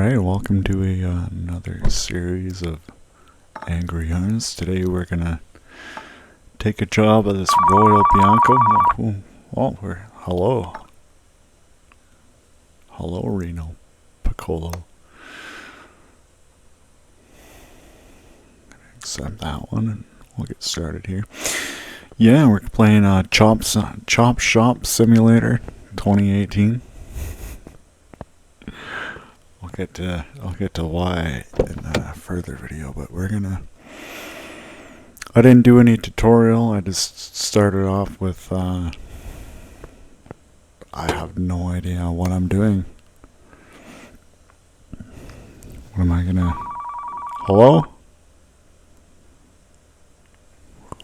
Alright, welcome to another series of Angry Yarns. Today we're gonna take a job of this Royal Bianco. Hello. Hello, Reno Piccolo. Accept that one and we'll get started here. Yeah, we're playing Chop Shop Simulator 2018. I'll get to why in a further video, but I didn't do any tutorial. I just started off with I have no idea what I'm doing. What am I gonna... Hello?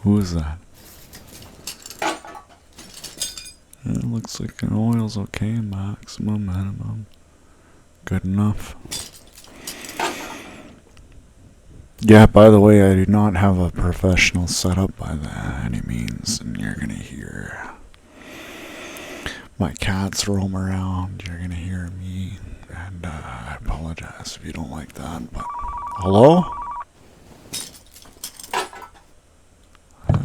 Who is that? It looks like an oil's okay. Maximum, minimum. Good enough. Yeah, by the way, I do not have a professional setup by any means, and you're gonna hear my cats roam around. You're gonna hear me, and I apologize if you don't like that, but hello?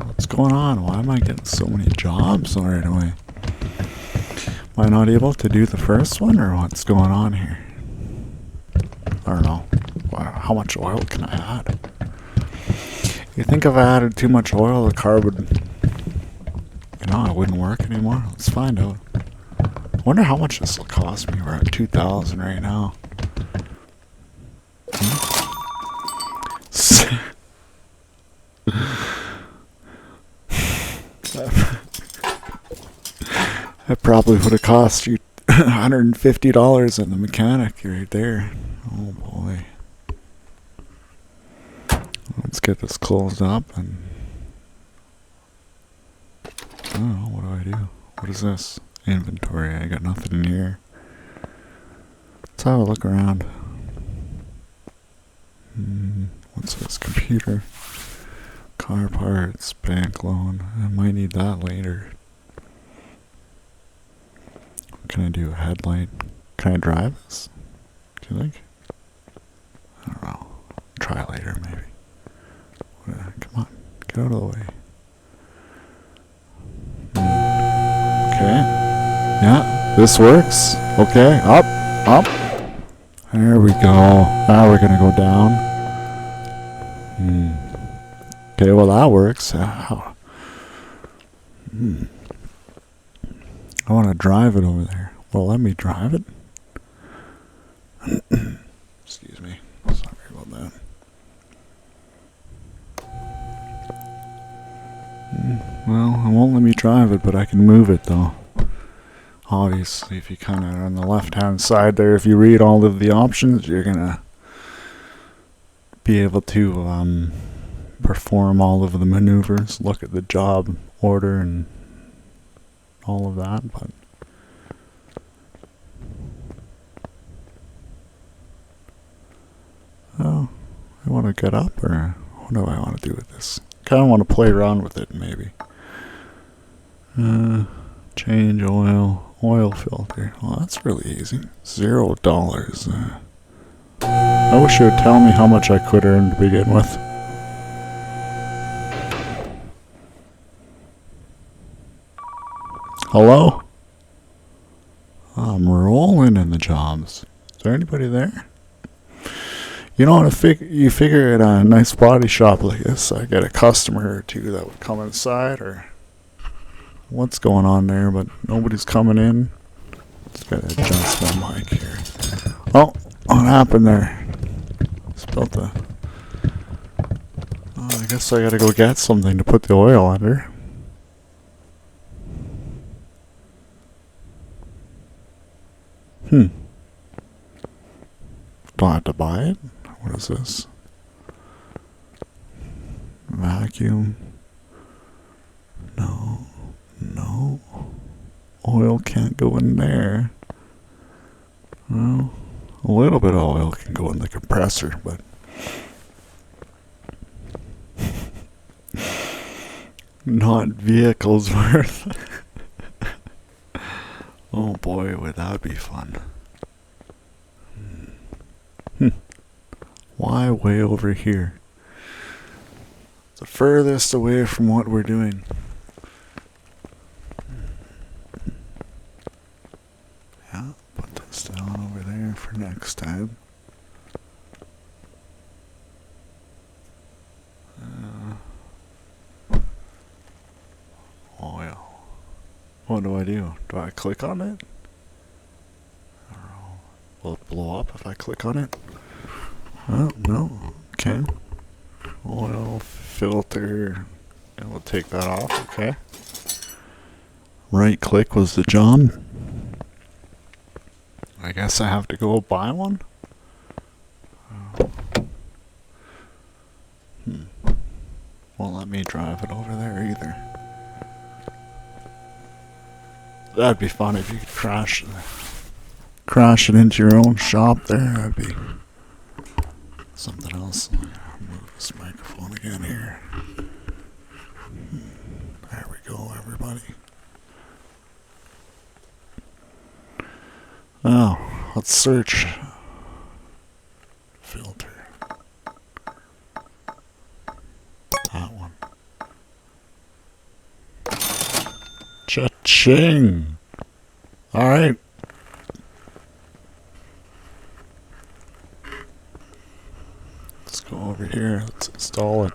What's going on? Why am I getting so many jobs right away? Am I not able to do the first one, or what's going on here? I don't know. How much oil can I add? You think if I added too much oil, the car would... it wouldn't work anymore? Let's find out. I wonder how much this will cost me. We're at 2,000 right now. That probably would have cost you $150 at the mechanic right there. Oh boy. Let's get this closed up and... I don't know, what do? What is this? Inventory. I got nothing in here. Let's have a look around. What's this? Computer. Car parts. Bank loan. I might need that later. What can I do? A headlight. Can I drive this? Do you think? I don't know. Try later, maybe. Come on. Get out of the way. Okay. Yeah, this works. Okay. Up. Up. There we go. Now we're going to go down. Okay, well that works. I want to drive it over there. Well, let me drive it. Excuse me. Sorry about that. Well, it won't let me drive it, but I can move it though. Obviously, if you kind of on the left-hand side there, if you read all of the options, you're gonna be able to perform all of the maneuvers, look at the job order and all of that, but oh, I want to get up, or what do I want to do with this? Kind of want to play around with it, maybe. Change oil filter. Well, that's really easy. $0. I wish it would tell me how much I could earn to begin with. Hello? I'm rolling in the jobs. Is there anybody there? You know, you figure at a nice body shop like this, I get a customer or two that would come inside, or what's going on there, but nobody's coming in. Just gotta adjust my mic here. Oh, what happened there? Spilled the... Oh, I guess I gotta go get something to put the oil under. Do I have to buy it? What is this? Vacuum. No. No. Oil can't go in there. Well, a little bit of oil can go in the compressor, but... not vehicles worth. Oh boy, would that be fun. Why way over here? The furthest away from what we're doing. Yeah, put this down over there for next time. Oh yeah. What do? Do I click on it? I don't know. Will it blow up if I click on it? Oh, no. Okay. Oil filter. And we'll take that off, okay. Right click was the job. I guess I have to go buy one? Won't let me drive it over there either. That'd be fun if you could crash it into your own shop there. That'd be something else. Move this microphone again here. There we go, everybody. Oh, let's search. Filter. That one. Cha-ching! Alright. Let's go over here. Let's install it.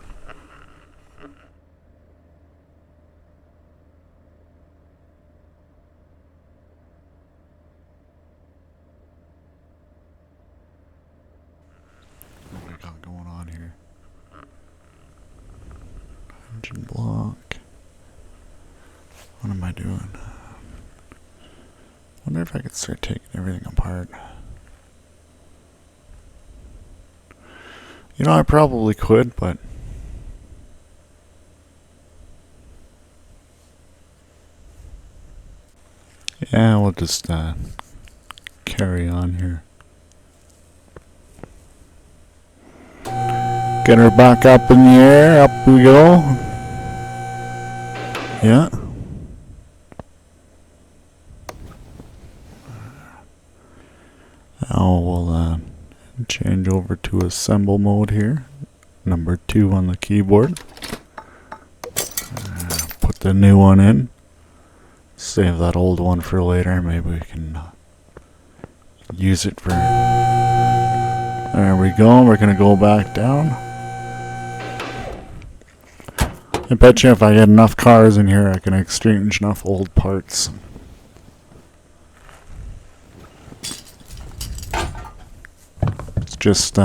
What do we got going on here? Engine block. What am I doing? Wonder if I could start taking everything apart. You know, I probably could, but yeah, we'll just carry on here. Get her back up in the air. Up we go. Yeah. Now we'll change over to assemble mode here. Number 2 on the keyboard. Put the new one in. Save that old one for later. Maybe we can use it for... There we go. We're going to go back down. I bet you if I get enough cars in here, I can exchange enough old parts. It's just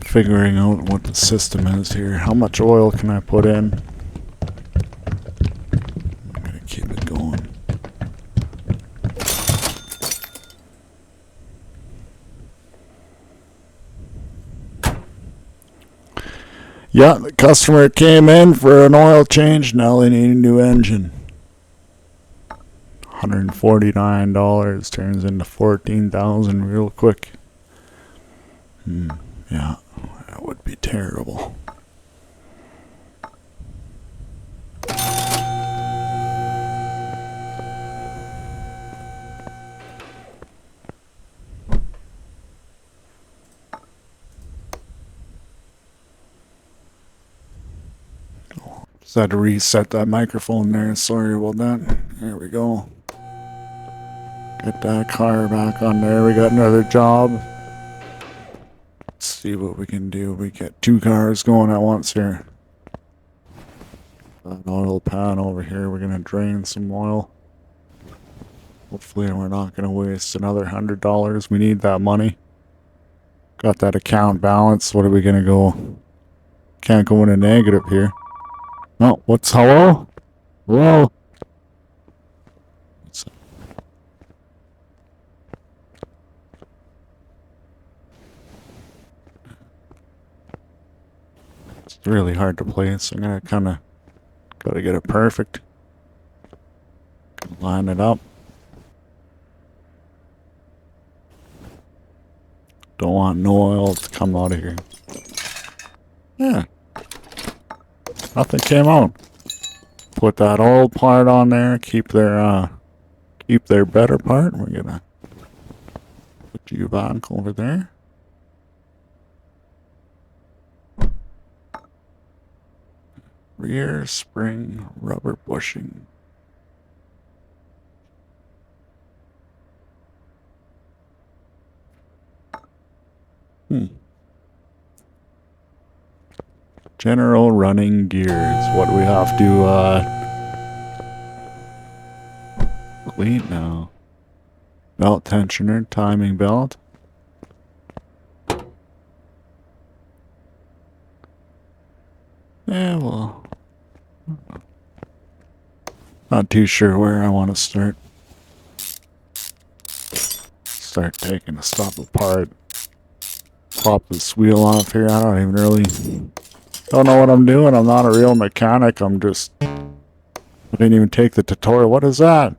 figuring out what the system is here. How much oil can I put in? I'm going to keep it going. Yeah, the customer came in for an oil change. Now they need a new engine. $149 turns into $14,000 real quick. Yeah, that would be terrible. Just had to reset that microphone there. Sorry about that. There we go. Get that car back on there. We got another job. Let's see what we can do. We get 2 cars going at once here. An oil pan over here. We're going to drain some oil. Hopefully we're not going to waste another $100. We need that money. Got that account balance. What are we going to go? Can't go in a negative here. No, what's hello? Hello? It's really hard to play, so I'm gonna gotta get it perfect. Line it up. Don't want no oil to come out of here. Yeah. Nothing came out. Put that old part on there. Keep their better part. We're gonna put you back over there. Rear spring rubber bushing. General running gears. What do we have to clean now? Belt tensioner, timing belt. Yeah, well, not too sure where I want to start. Start taking the stuff apart. Pop this wheel off here. I don't even really don't know what I'm doing. I'm not a real mechanic. I didn't even take the tutorial. What is that?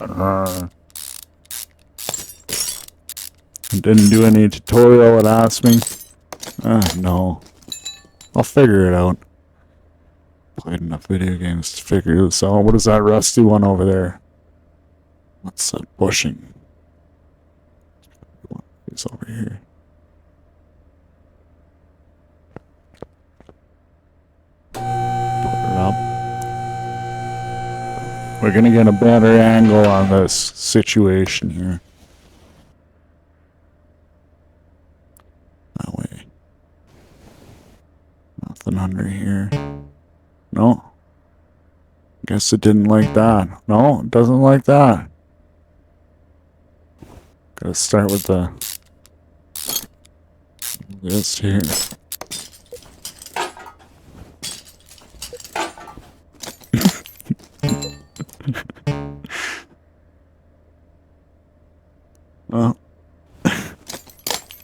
I didn't do any tutorial. It asked me. No. I'll figure it out. Played enough video games to figure this out. What is that rusty one over there? What's that bushing? It's over here. Put it up. We're gonna get a better angle on this situation here. That way. Nothing under here. No. Guess it didn't like that. No, it doesn't like that. Gotta start with this here. Well,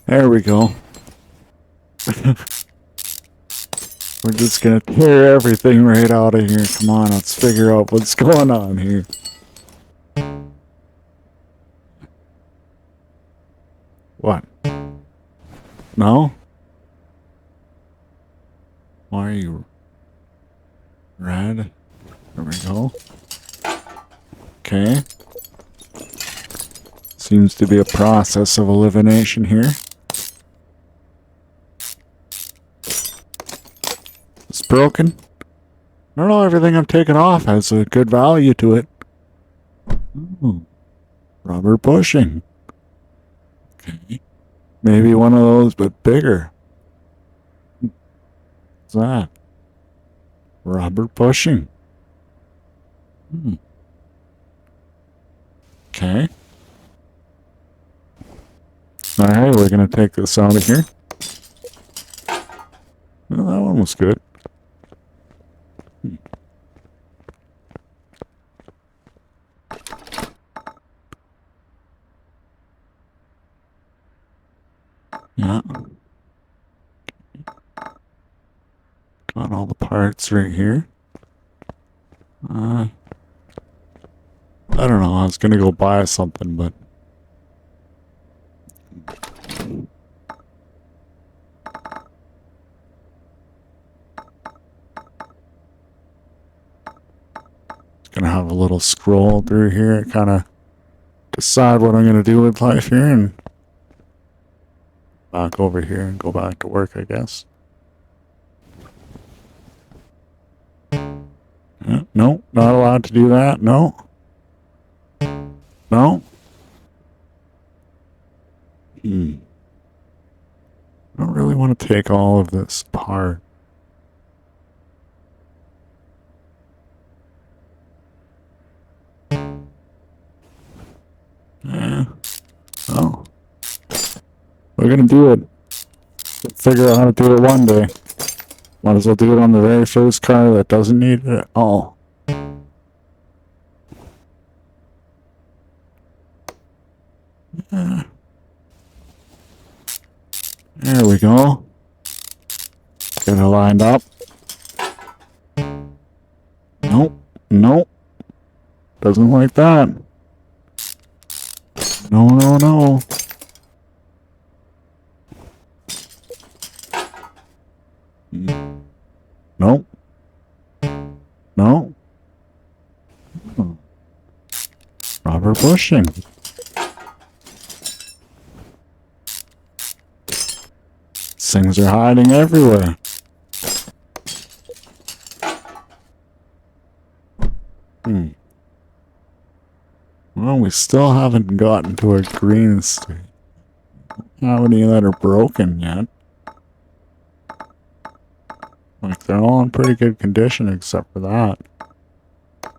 there we go. We're just gonna tear everything right out of here. Come on, let's figure out what's going on here. What? No? Why are you red? There we go. Okay. Seems to be a process of elimination here. It's broken. I don't know, everything I'm taking off has a good value to it. Ooh. Rubber bushing. Okay. Maybe one of those, but bigger. What's that? Rubber bushing. Okay. Alright, we're going to take this out of here. Well, that one was good. Yeah. Got all the parts right here. I don't know, I was going to go buy something, but gonna have a little scroll through here, kind of decide what I'm gonna do with life here, and back over here and go back to work, I guess. No, not allowed to do that. No. No. I don't really want to take all of this apart. Oh. We're gonna do it. Figure out how to do it one day. Might as well do it on the very first car that doesn't need it at all. There we go. Get it lined up. Nope. Nope. Doesn't like that. No, no, no. Nope. No. Rubber bushing. Things are hiding everywhere. we still haven't gotten to a green state. Not any that are broken yet. Like, they're all in pretty good condition except for that. I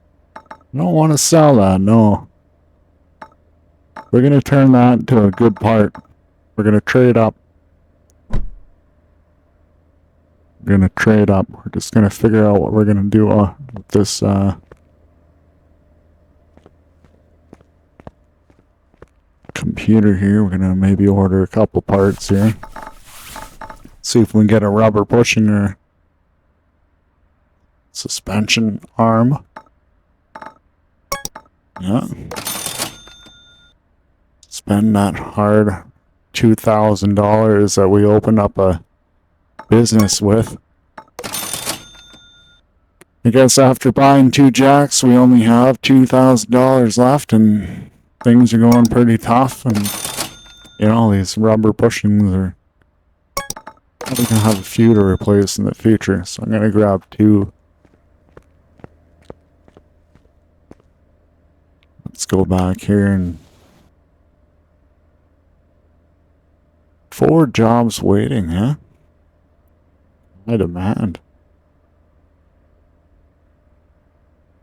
don't want to sell that, no. We're going to turn that into a good part. We're going to trade up. We're going to trade up. We're just going to figure out what we're going to do with this, computer here. We're going to maybe order a couple parts here. See if we can get a rubber bushing or suspension arm. Yeah. Spend that hard $2,000 that we opened up a business with. I guess after buying 2 jacks, we only have $2,000 left, and things are going pretty tough. And you know, these rubber bushings are probably gonna have a few to replace in the future, so I'm gonna grab 2. Let's go back here and 4 jobs waiting, huh? High demand.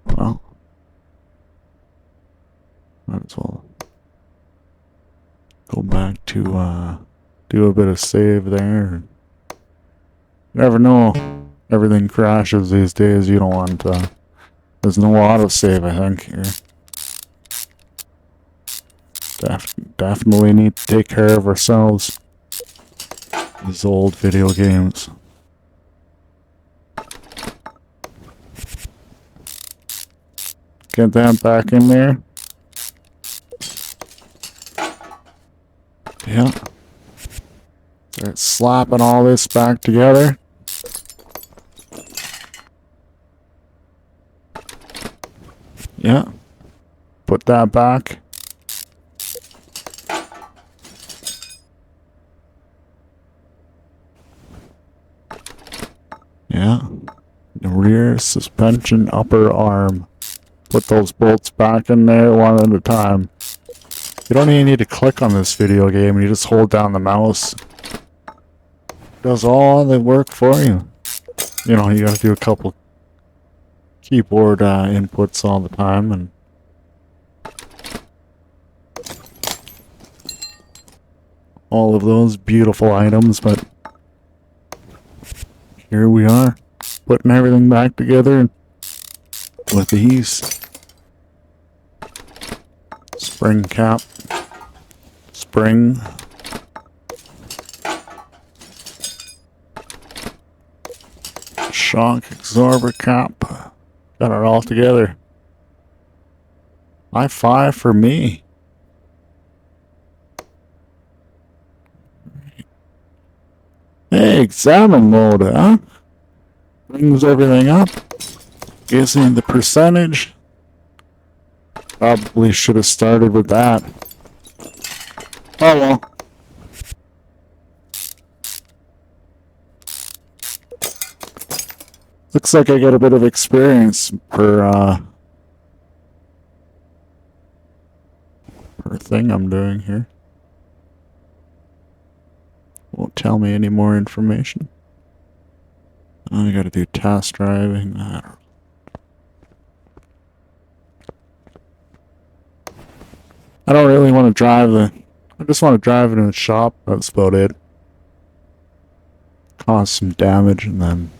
Well, might as well go back to do a bit of save there. You never know. Everything crashes these days. You don't want there's no autosave, I think, here. Definitely need to take care of ourselves. These old video games. Get that back in there. Yeah. Start slapping all this back together. Yeah. Put that back. Yeah. The rear suspension upper arm. Put those bolts back in there one at a time. You don't even need to click on this video game. You just hold down the mouse. It does all the work for you. You know, you gotta do a couple keyboard inputs all the time, and all of those beautiful items, but here we are, putting everything back together with ease. Spring cap. Spring. Shock absorber cap. Got it all together. High five for me. Hey, examine mode, huh? Brings everything up. Gives me the percentage. Probably should have started with that. Oh well. Looks like I get a bit of experience per thing I'm doing here. Won't tell me any more information. I gotta do test driving. I don't really want to drive I just want to drive it in the shop. That's about it. Cause some damage and then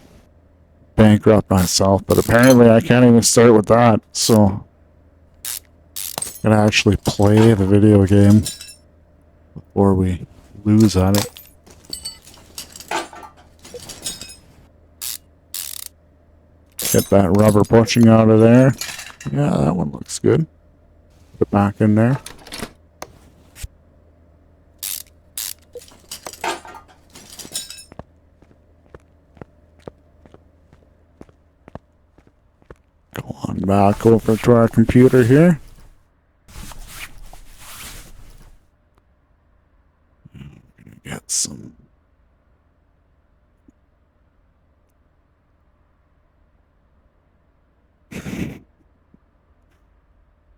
bankrupt myself. But apparently I can't even start with that. So I'm gonna actually play the video game before we lose at it. Get that rubber bushing out of there. Yeah, that one looks good. Put it back in there. Go on back over to our computer here. Get some.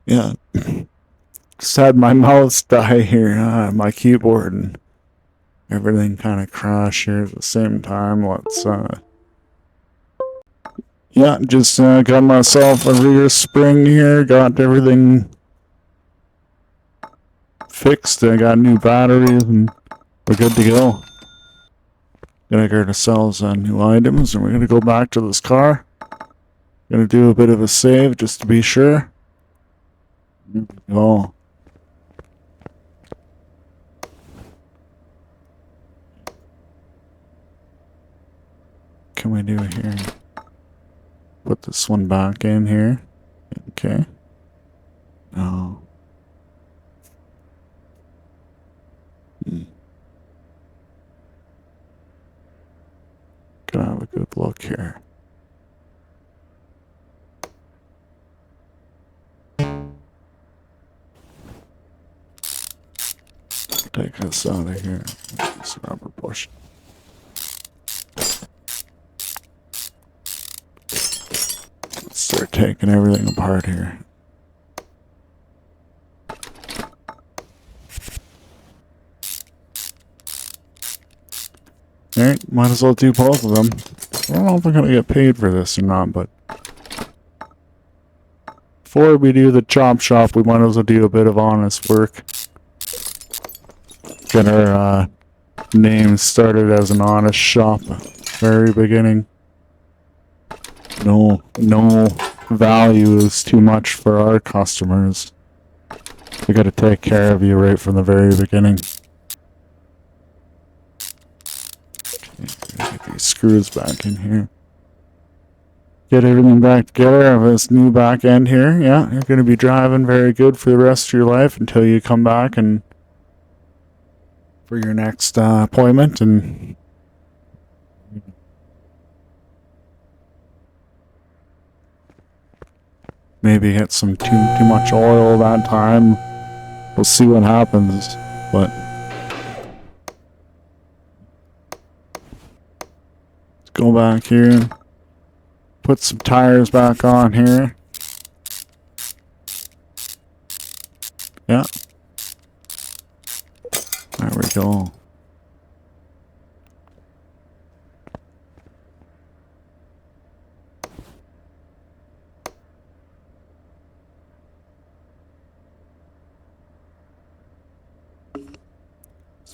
Yeah. Just had my mouse die here, my keyboard, and everything kind of crashed here at the same time. Let's, yeah, just got myself a rear spring here, got everything fixed. I got new batteries, and we're good to go. Gonna get ourselves new items, and we're gonna go back to this car. Gonna do a bit of a save just to be sure. Here we go. Can we do here? Put this one back in here. Okay. No. Gonna have a good look here. Take this out of here. This rubber bush. Let's start taking everything apart here. Alright, might as well do both of them. I don't know if I'm gonna get paid for this or not, but before we do the chop shop, we might as well do a bit of honest work. Get our name started as an honest shop. Very beginning. No value is too much for our customers. We gotta take care of you right from the very beginning. Okay, get these screws back in here. Get everything back together of this new back end here. Yeah, you're gonna be driving very good for the rest of your life until you come back and for your next appointment, and maybe get some too much oil that time. We'll see what happens, but let's go back here, put some tires back on here. Yeah. There we go.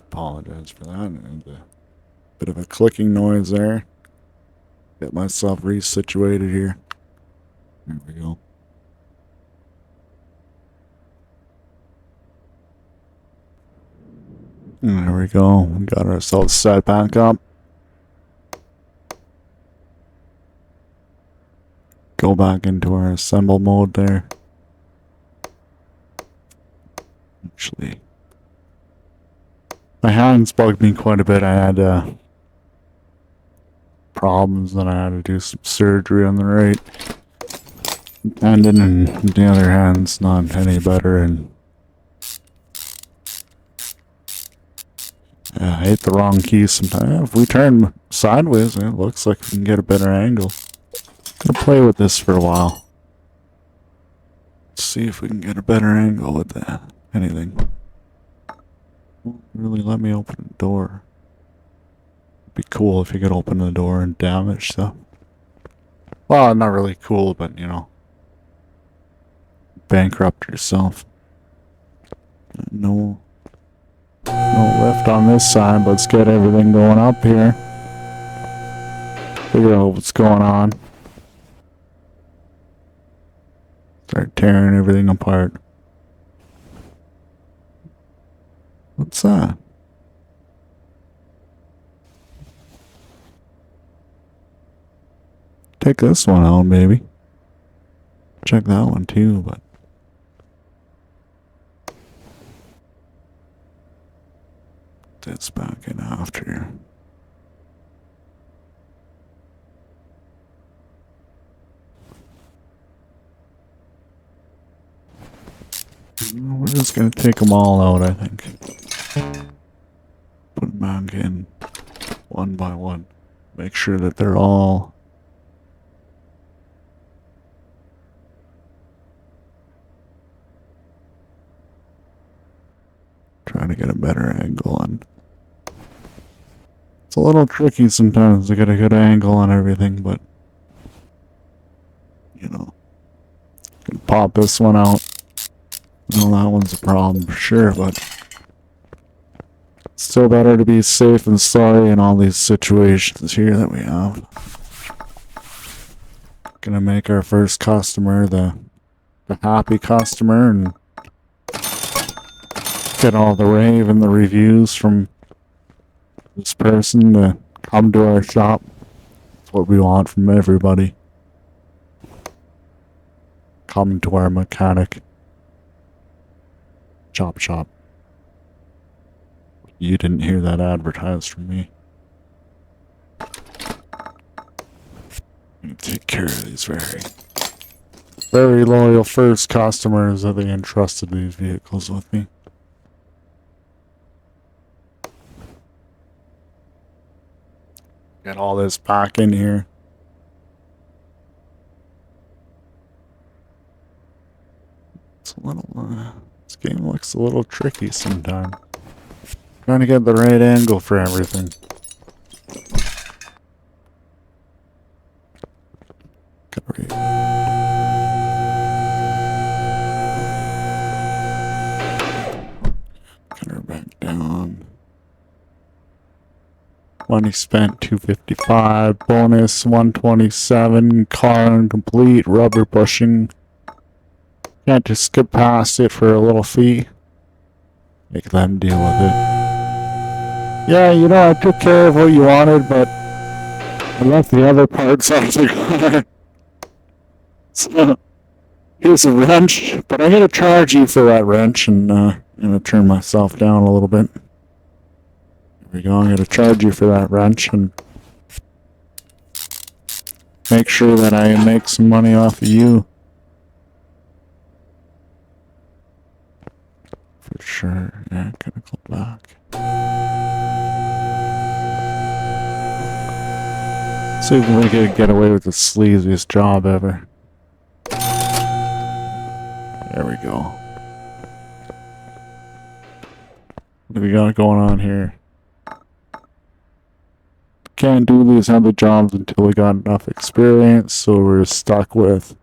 Apologize for that. And a bit of a clicking noise there. Get myself resituated here. There we go. And there we go. We got ourselves set back up. Go back into our assemble mode there. Actually, my hands bugged me quite a bit. I had problems, and I had to do some surgery on the right tendon, and the other hand's not any better. And I hit the wrong key sometimes. If we turn sideways, it looks like we can get a better angle. Gonna play with this for a while. Let's see if we can get a better angle with that. Anything. Won't really let me open the door. It'd be cool if you could open the door and damage stuff. Well, not really cool, but you know, bankrupt yourself. No lift on this side. Let's get everything going up here. Figure out what's going on. Start tearing everything apart. What's that? Take this one out, maybe. Check that one too, but that's back in after. We're just gonna take them all out, I think. Put them back in one by one. Make sure that they're all Trying to get a better angle on. It's a little tricky sometimes to get a good angle on everything, but you know, can pop this one out. Well, that one's a problem for sure, but it's still better to be safe than sorry in all these situations here that we have. Gonna make our first customer the happy customer and get all the rave and the reviews from this person to come to our shop. That's what we want from everybody. Come to our mechanic chop shop. You didn't hear that advertised from me. I'm gonna take care of these very loyal first customers that they entrusted these vehicles with me. Get all this back in here. It's a little, this game looks a little tricky sometimes. Trying to get the right angle for everything. Get her back down. Money spent $255, bonus $127, car incomplete, rubber bushing. Can't just skip past it for a little fee. Make them deal with it. Yeah, you know, I took care of what you wanted, but I left the other parts out of the car. So, here's a wrench, but I'm gonna charge you for that wrench, and I'm gonna turn myself down a little bit. There we go, I'm gonna charge you for that wrench, and make sure that I make some money off of you. For sure, yeah, gonna go back. See if we can get away with the sleaziest job ever. There we go. What do we got going on here? Can't do these other jobs until we got enough experience, so we're stuck with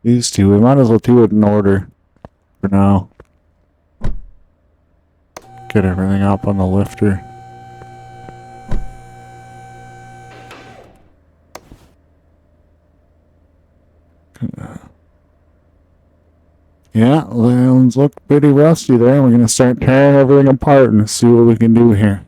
these two. We might as well do it in order for now. Get everything up on the lifter. Yeah, the ones look pretty rusty there. We're gonna start tearing everything apart and see what we can do here.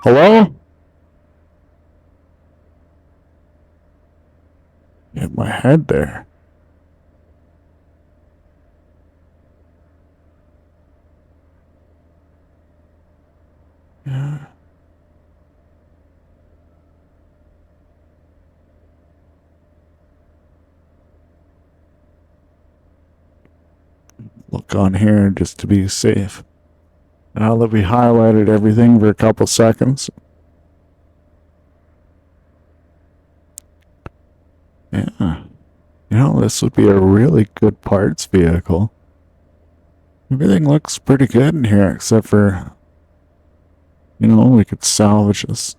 Hello? Hit my head there. Yeah. Look on here just to be safe. Now that we highlighted everything for a couple seconds. Yeah. You know, this would be a really good parts vehicle. Everything looks pretty good in here except for, you know, we could salvage this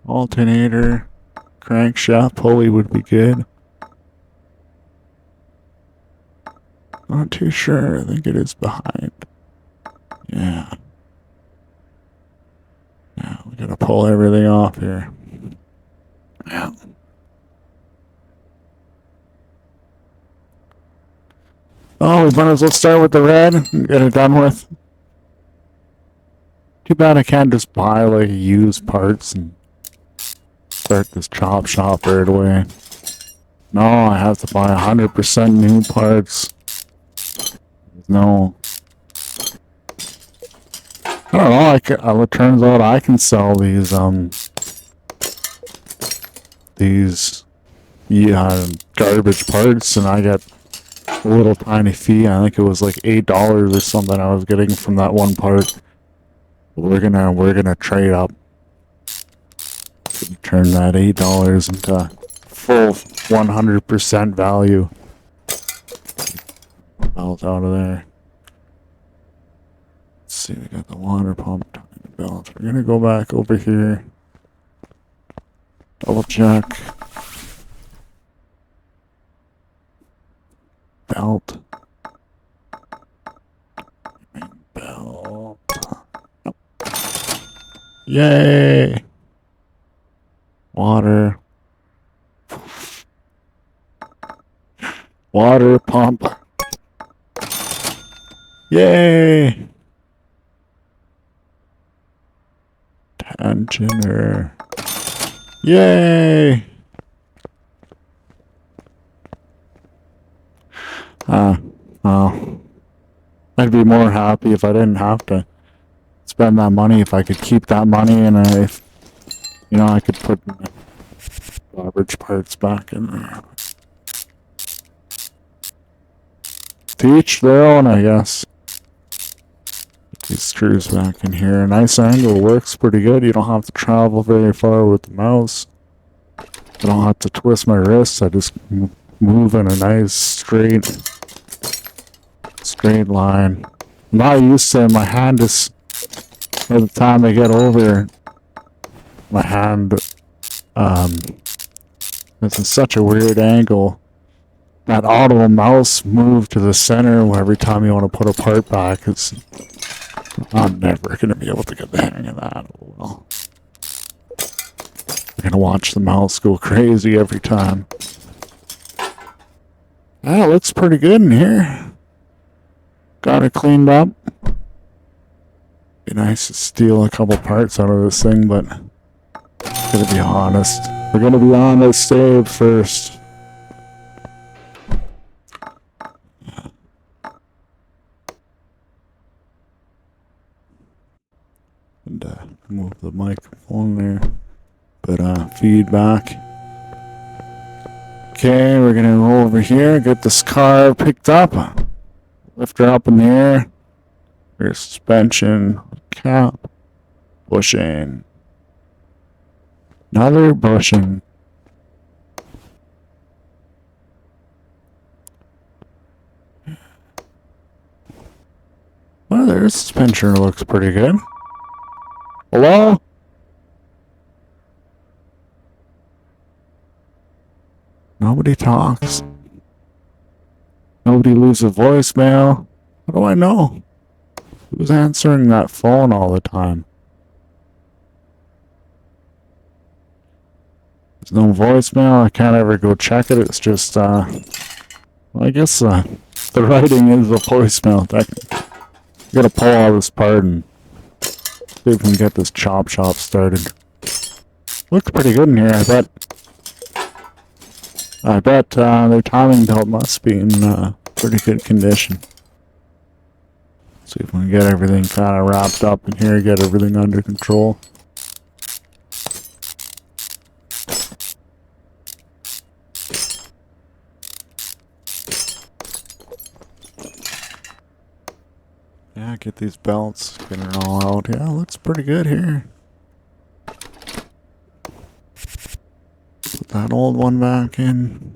alternator, crankshaft pulley would be good. Not too sure. I think it is behind. Yeah. Yeah, we gotta pull everything off here. Yeah. Oh, we might as well start with the red and get it done with. Too bad I can't just buy like used parts and start this chop shop right away. No, I have to buy 100% new parts. No. I don't know, it turns out I can sell these garbage parts, and I get a little tiny fee. I think it was like $8 or something I was getting from that one part. We're gonna trade up. Turn that $8 into full 100% value. Belt out of there. Let's see, we got the water pump belt. We're gonna go back over here. Double check. Belt. Belt. Nope. Yay! Water. Water pump. Yay! Tensioner. Yay! Well, I'd be more happy if I didn't have to spend that money, if I could keep that money and if, you know, I could put garbage parts back in there. To each their own, I guess. Put these screws back in here. A nice angle works pretty good. You don't have to travel very far with the mouse. I don't have to twist my wrists. I just move in a nice straight line. I'm not used to my hand is, by the time I get over, my hand it's in such a weird angle. That auto mouse move to the center every time you want to put a part back, I'm never going to be able to get the hang of that. Oh, well. I'm going to watch the mouse go crazy every time. That looks pretty good in here. Got it cleaned up. Be nice to steal a couple parts out of this thing, but gotta be honest. We're gonna be honest, save first. And move the microphone there. But feedback. Okay, we're gonna go over here, get this car picked up. Lift her up in the air. Rear suspension, cap, bushing. Another bushing. Well, their suspension looks pretty good. Hello? Nobody talks. Nobody leaves a voicemail. How do I know? Who's answering that phone all the time? There's no voicemail. I can't ever go check it. It's just, well, I guess the writing is a voicemail. I gotta pull out this part and see if we can get this chop shop started. Looks pretty good in here, I bet. Their timing belt must be in pretty good condition. See if we can get everything kind of wrapped up in here, get everything under control. Yeah, get these belts, get it all out. Yeah, looks pretty good here. Put that old one back in.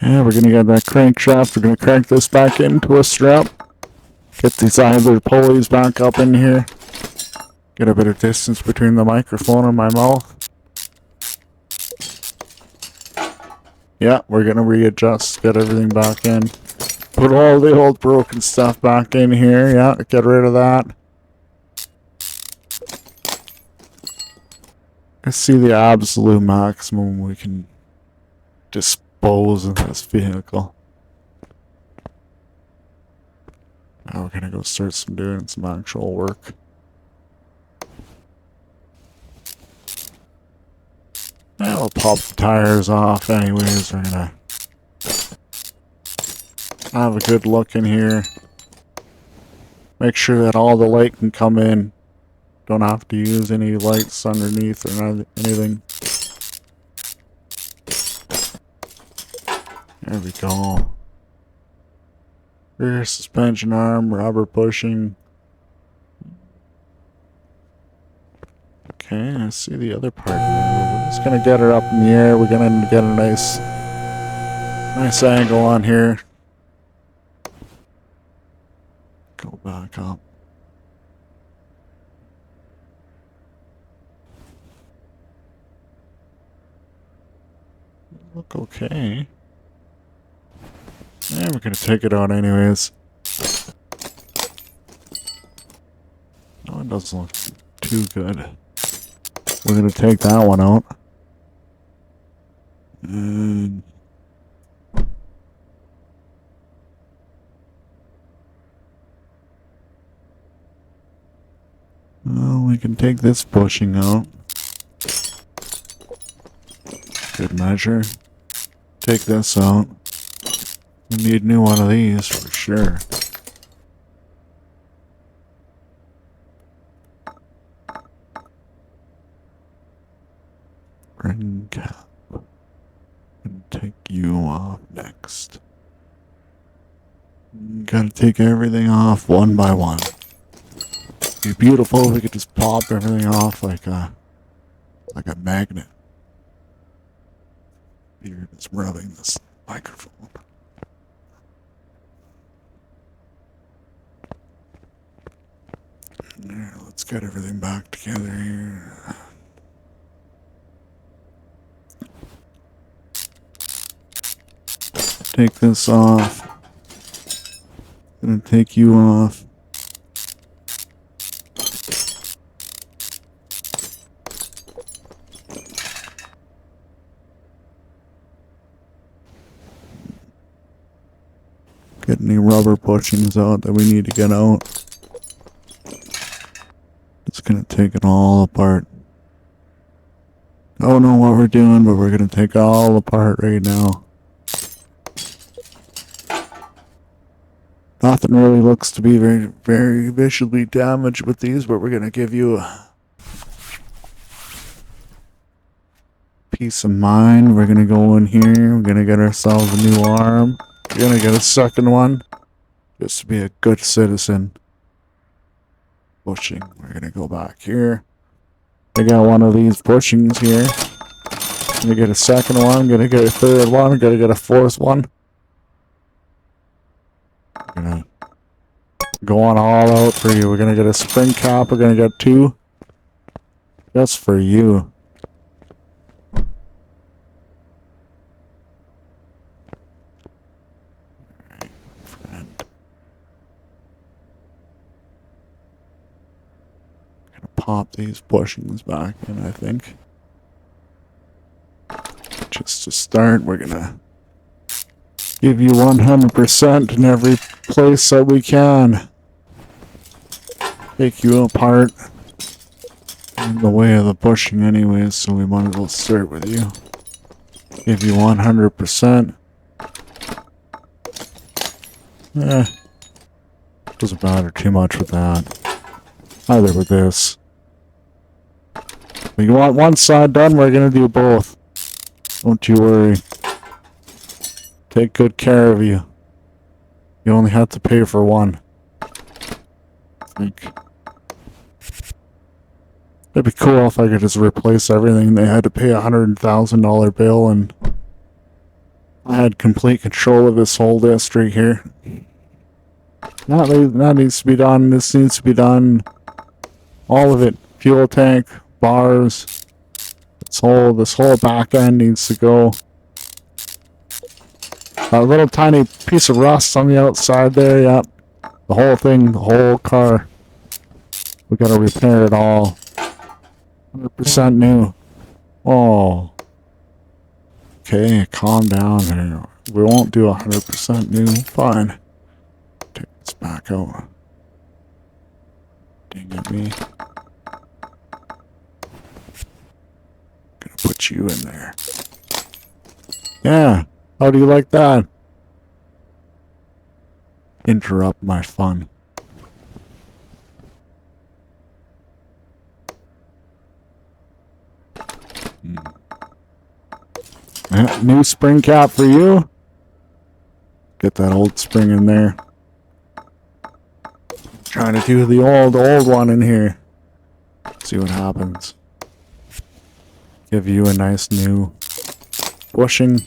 Yeah, we're gonna get that crankshaft. We're gonna crank this back into a strap. Get these idler pulleys back up in here. Get a bit of distance between the microphone and my mouth. Yeah, we're gonna readjust, get everything back in. Put all the old broken stuff back in here. Yeah, get rid of that. Let's see the absolute maximum we can dispose of this vehicle. Now we're gonna go start doing some actual work. I'll pop the tires off anyways. We're gonna have a good look in here. Make sure that all the light can come in. Don't have to use any lights underneath or anything. There we go. Rear suspension arm, rubber bushing. Okay, I see the other part. We're just gonna get her up in the air. We're gonna get a nice angle on here. Go back up. Look okay. And we're gonna take it out anyways. Oh, it doesn't look too good. We're gonna take that one out. And well, we can take this bushing out. Good measure. Take this out. We need a new one of these for sure. Spring cap. And take you off next. Gotta take everything off one by one. It'd be beautiful if we could just pop everything off like a magnet. You're just rubbing this microphone. There, let's get everything back together here. Take this off. Gonna take you off. Get any rubber bushings out that we need to get out. It's gonna take it all apart. I don't know what we're doing, but we're gonna take it all apart right now. Nothing really looks to be very, very visually damaged with these, but we're gonna give you a peace of mind. We're gonna go in here. We're gonna get ourselves a new arm. We're gonna get a second one, just to be a good citizen. Bushing. We're gonna go back here. I got one of these bushings here. I'm gonna get a second one. I'm gonna get a third one. I'm gonna get a fourth one. We're gonna go on all out for you. We're gonna get a spring cap. We're gonna get 2 just for you. Alright, friend. Gonna pop these bushings back in, I think. Just to start, we're gonna give you 100% in every place that we can. Take you apart in the way of the bushing anyways, so we might as well start with you. Give you 100%. Doesn't matter too much with that. Either with this. If you want one side done, we're gonna do both. Don't you worry. Take good care of you. You only have to pay for one. I think. It'd be cool if I could just replace everything. They had to pay $100,000 bill and I had complete control of this whole district here. That needs to be done. This needs to be done. All of it. Fuel tank, bars. This whole back end needs to go. A little tiny piece of rust on the outside there, yep. The whole thing, the whole car. We gotta repair it all. 100% new. Oh. Okay, calm down here. We won't do 100% new. Fine. Take this back out. Dang at me. Gonna put you in there. Yeah. How do you like that? Interrupt my fun. Yeah, new spring cap for you. Get that old spring in there. Trying to do the old one in here. See what happens. Give you a nice new bushing.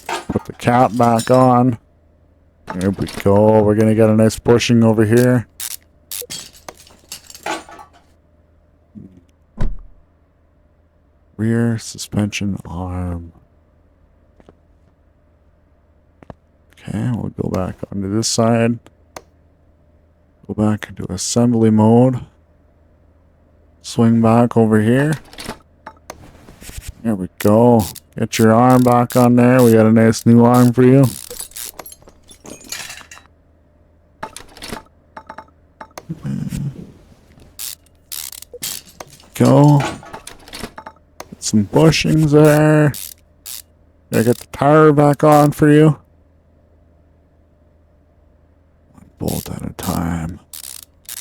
Put the cap back on. There we go. We're gonna get a nice bushing over here. Rear suspension arm. Okay, we'll go back onto this side. Go back into assembly mode. Swing back over here. There we go. Get your arm back on there. We got a nice new arm for you. Go. Get some bushings there. Gotta get the tire back on for you. One bolt at a time.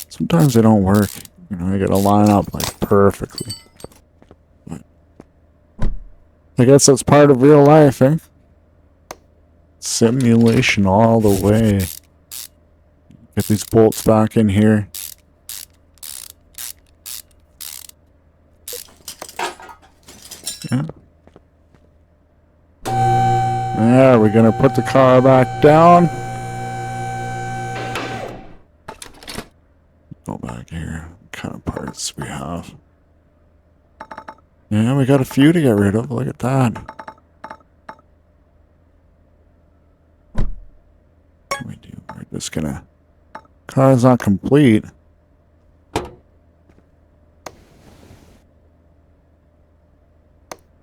Sometimes they don't work. You know, you gotta line up like perfectly. But I guess that's part of real life, eh? Simulation all the way. Get these bolts back in here. Yeah. There, we're gonna put the car back down. Go back here. What kind of parts we have? Yeah, we got a few to get rid of. Look at that. What can we do? We're just gonna... Car's not complete.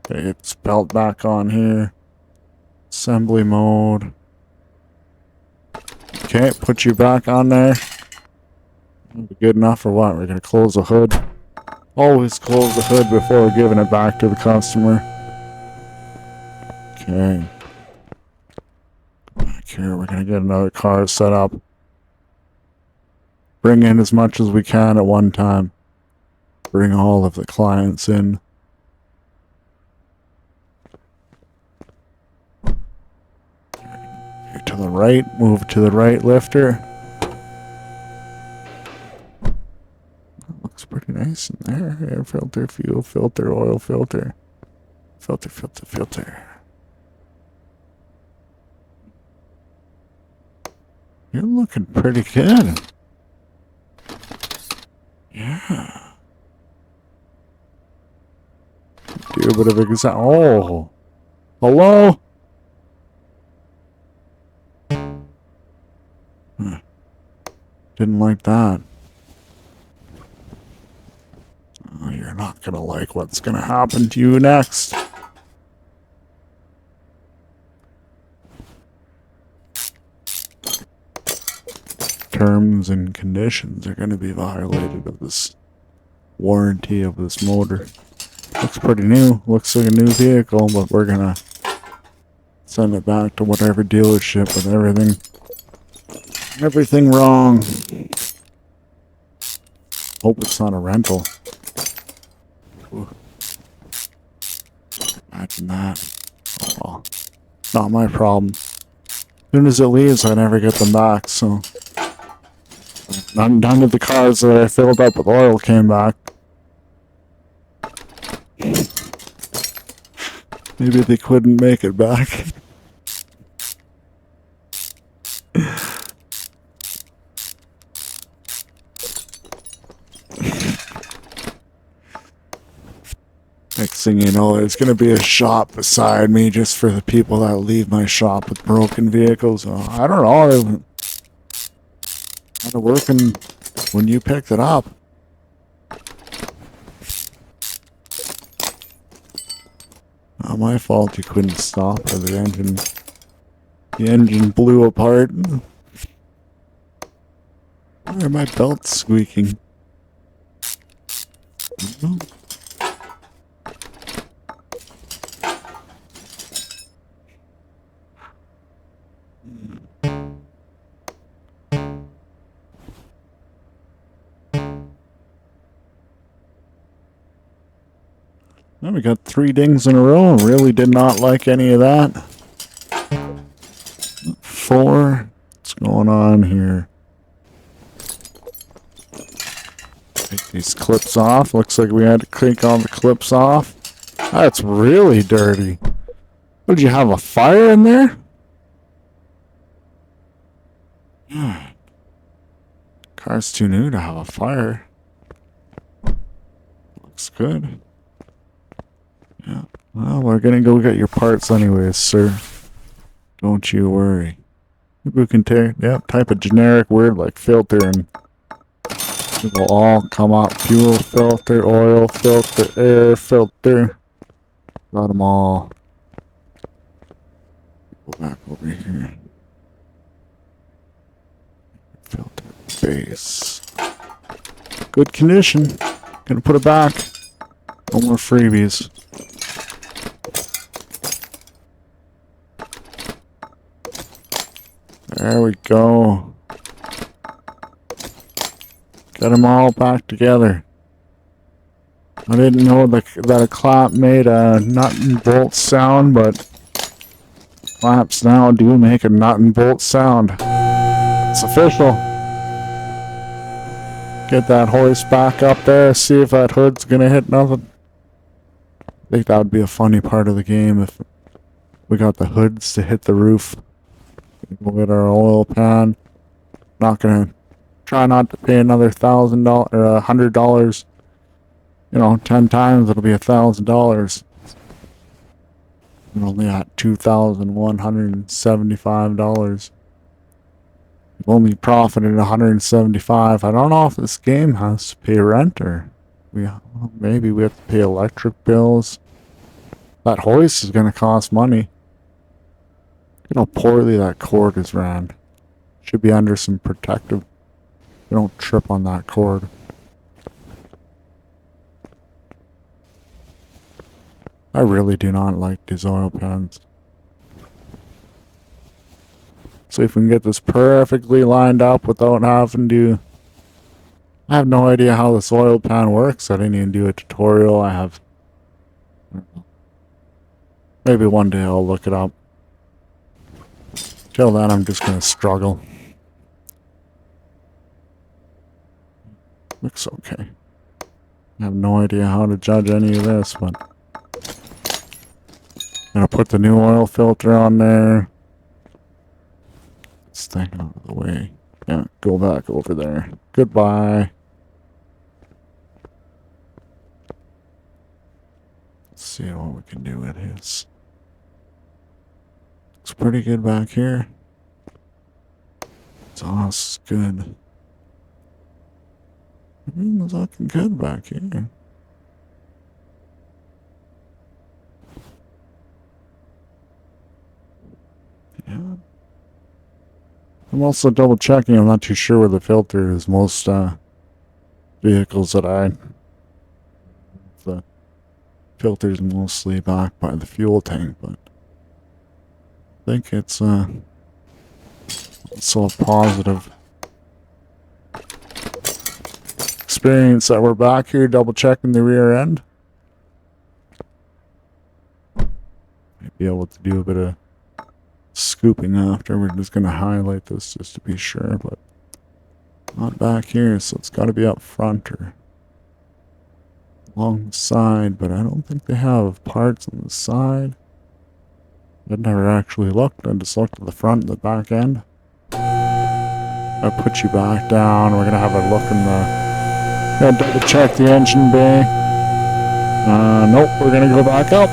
Okay, it's belt back on here. Assembly mode. Okay, put you back on there. Good enough or what? We're gonna close the hood. Always close the hood before giving it back to the customer. Okay. Back here, we're gonna get another car set up. Bring in as much as we can at one time. Bring all of the clients in. Here to the right, move to the right lifter. Looks pretty nice in there. Air filter, fuel filter, oil filter. Filter, filter, filter. You're looking pretty good. Yeah. Do a bit of exam. Oh. Hello? Huh. Didn't like that. Oh, you're not gonna like what's gonna happen to you next. Terms and conditions are gonna be violated of this warranty of this motor. Looks pretty new. Looks like a new vehicle, but we're gonna send it back to whatever dealership with everything wrong. Hope it's not a rental. Ooh. Imagine that. Oh well. Not my problem. As soon as it leaves, I never get them back, so... None of the cars that I filled up with oil came back. Maybe they couldn't make it back. Next thing you know, there's going to be a shop beside me just for the people that leave my shop with broken vehicles. I don't know. Kind of working when you picked it up. Not my fault you couldn't stop or the engine blew apart. Why are my belts squeaking? Well, we got 3 dings in a row. Really did not like any of that. 4. What's going on here? Take these clips off. Looks like we had to crank all the clips off. That's really dirty. Would you have a fire in there? Car's too new to have a fire. Looks good. Yeah. Well, we're gonna go get your parts anyways, sir. Don't you worry. We can type a generic word like filter and it will all come up. Fuel filter, oil filter, air filter. Got them all. Go back over here. Filter base. Good condition. Gonna put it back. No more freebies. There we go. Get them all back together. I didn't know that a clamp made a nut and bolt sound, but clamps now do make a nut and bolt sound. It's official. Get that hoist back up there, see if that hood's gonna hit nothing. I think that would be a funny part of the game if we got the hoods to hit the roof. We'll get our oil pan. Not gonna try not to pay another $1,000 or $100. You know, 10 times it'll be $1,000. We're only at $2,175. We've only profited $175. I don't know if this game has to pay rent or maybe we have to pay electric bills. That hoist is gonna cost money. Look how poorly that cord is ran. Should be under some protective. You don't trip on that cord. I really do not like these oil pans. See if we can get this perfectly lined up without having to... I have no idea how this oil pan works. I didn't even do a tutorial. Maybe one day I'll look it up. Till then, I'm just gonna struggle. Looks okay. I have no idea how to judge any of this, but... I'm gonna put the new oil filter on there. This thing out of the way. Yeah, go back over there. Goodbye. Let's see what we can do with his. Looks pretty good back here. Exhaust's good. Everything's looking good back here. Yeah. I'm also double checking. I'm not too sure where the filter is. Most vehicles that the filter's mostly back by the fuel tank, but I think it's also a positive experience that we're back here double checking the rear end. Might be able to do a bit of scooping after. We're just going to highlight this just to be sure, but not back here, so it's got to be up front or along the side, but I don't think they have parts on the side. I've never actually looked. I just looked at the front and the back end. I'll put you back down. We're going to have a look in the... Gonna double check the engine bay. Nope, we're going to go back up.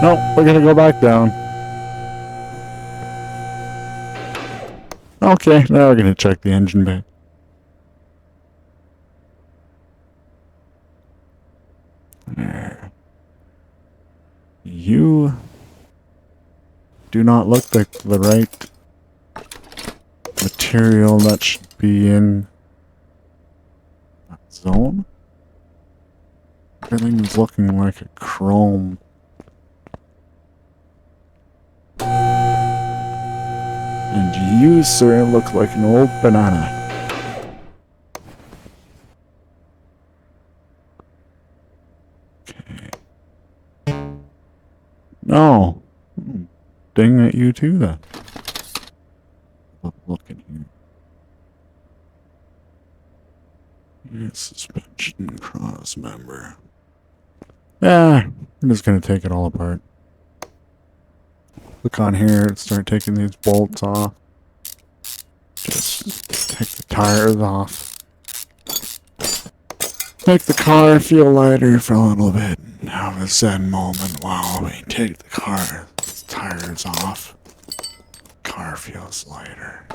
Nope, we're gonna go back down. Okay, now we're gonna check the engine bay. There. You do not look like the right material that should be in that zone. Everything's looking like a chrome. And you, sir, look like an old banana. Okay. No. Ding at you too, then. Look in here. Suspension cross member. Yeah, I'm just gonna take it all apart. Look on here and start taking these bolts off. Just take the tires off. Make the car feel lighter for a little bit. Have a zen moment while we take the car's tires off. Car feels lighter.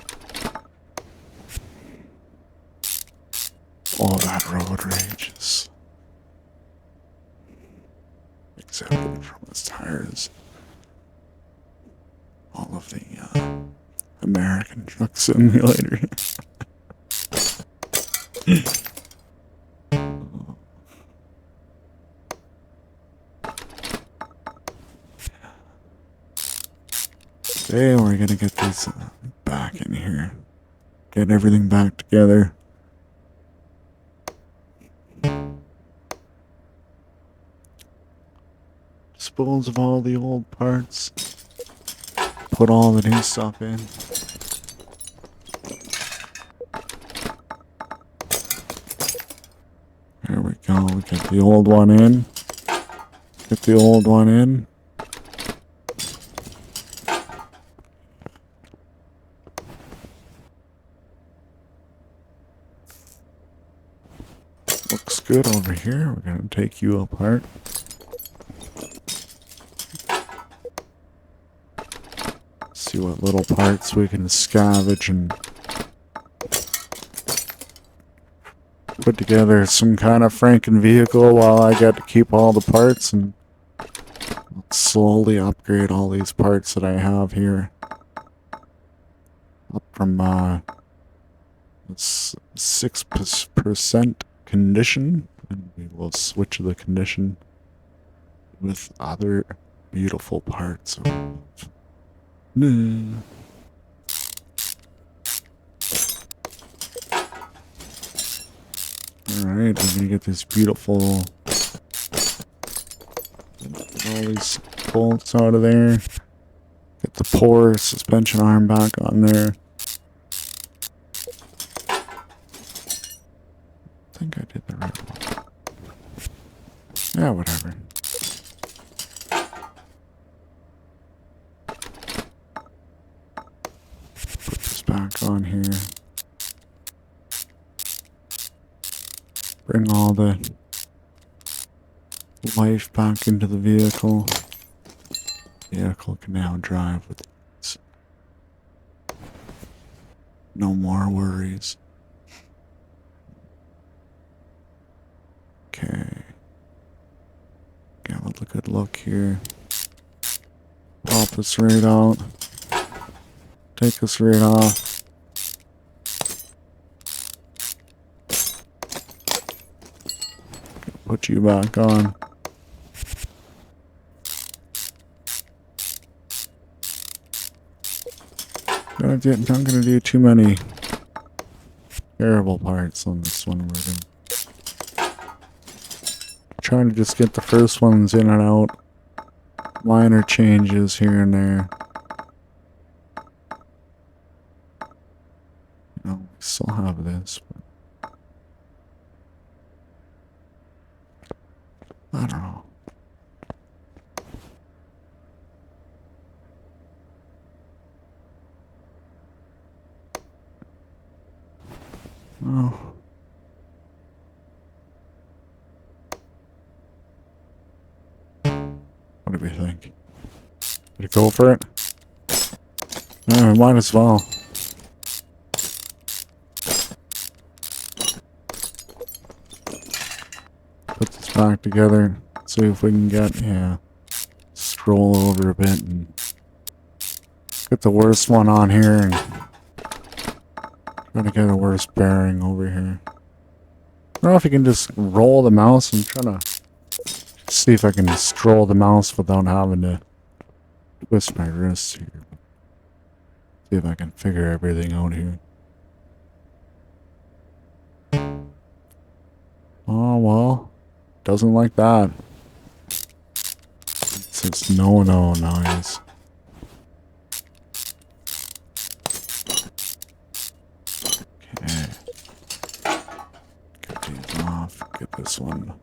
All that road rage is exempted from its tires. All of the American Truck Simulator. Today we're gonna get these back in here. Get everything back together. Dispose of all the old parts. Put all the new stuff in. There we go. We get the old one in. Get the old one in. Looks good over here. We're going to take you apart. See what little parts we can scavenge and put together some kind of Franken vehicle while I get to keep all the parts and slowly upgrade all these parts that I have here. Up from 6% condition, and we will switch the condition with other beautiful parts. Alright, we're gonna get this beautiful, get all these bolts out of there. Get the poor suspension arm back on there. I think I did the right one. Yeah, whatever. Put this back on here. Bring all the life back into the vehicle. The vehicle can now drive with ease. No more worries. Okay. Give it a good look here. Pop this right out. Take this right off. Put you back on. I'm not gonna do too many terrible parts on this one. We're gonna trying to just get the first ones in and out. Minor changes here and there. You know, we still have this, but I don't know. Oh. What do we think? Did it go for it? Yeah, we might as well. Put this back together. See if we can get, stroll over a bit and get the worst one on here and try to get a worse bearing over here. I don't know if you can just roll the mouse. I'm trying to see if I can stroll the mouse without having to twist my wrist here. See if I can figure everything out here. Oh, well. Doesn't like that. It says no noise. Okay. Get this one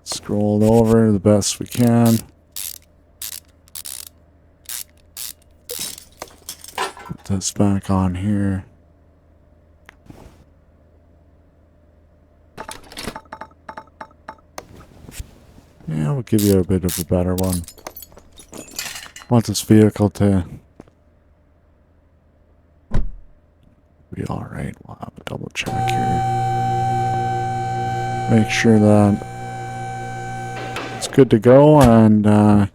scrolled over the best we can. Put this back on here. Yeah, we'll give you a bit of a better one. Want this vehicle to be alright. We'll have a double check here. Make sure that it's good to go and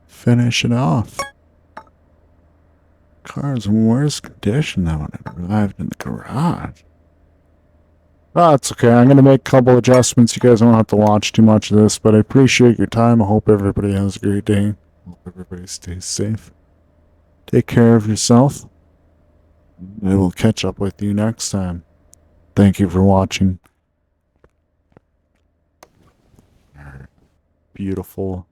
finish it off. Car's in worse condition than when it arrived in the garage. That's okay. I'm going to make a couple adjustments. You guys don't have to watch too much of this, but I appreciate your time. I hope everybody has a great day. Hope everybody stays safe. Take care of yourself. I will catch up with you next time. Thank you for watching. Our beautiful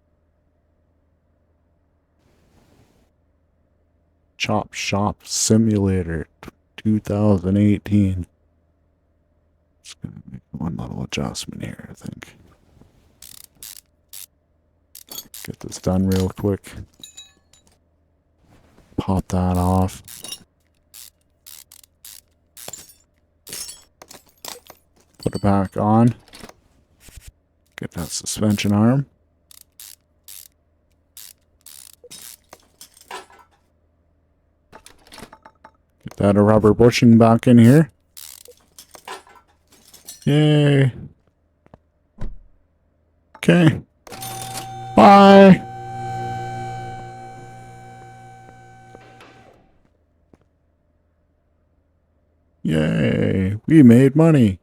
Chop Shop Simulator 2018. Just gonna make one little adjustment here, I think. Get this done real quick. Pop that off. Put it back on. Get that suspension arm. Get that rubber bushing back in here. Yay. Okay. Bye. Yay. We made money.